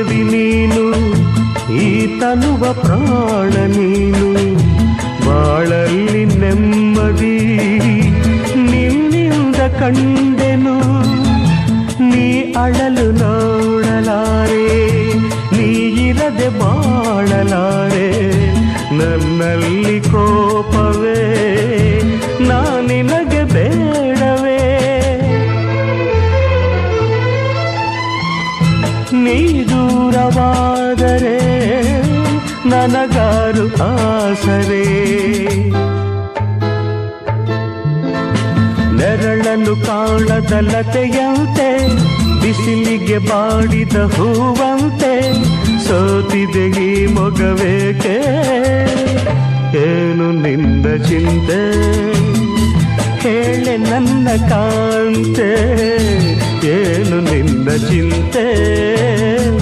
ದೇವಿ ನೀನು, ಈ ತನುವ ಪ್ರಾಣ ನೀನು, ಬಾಳಲ್ಲಿ ನೆಮ್ಮದಿ ನಿನ್ನಿಂದ ಕಂಡೆನು. ನೀ ಅಳಲು ನೋಡಲಾರೆ, ನೀ ಇರದೆ ಬಾಳಲಾರೆ, ನನ್ನಲ್ಲಿ ಕೋಪವೇ ನಿನಗೆ ಬೇಡವೇ. ನೀ ದೂರವಾದರೆ ನನಗಾರು ಆಸರೆ, ನೆರಳನ್ನು ಕಾಣದ ಲತೆಯಂತೆ, ಬಿಸಿಲಿಗೆ ಬಾಡಿದ ಹೂವಂತೆ, ಸೋತಿದೆ ಈ ಮೊಗವೇಕೆ, ಏನು ನಿಂದ ಚಿಂತೆ, ಹೇಳೆ ನನ್ನ ಕಾಂತೆ, ಏನು ನಿಂದ ಚಿಂತೆ.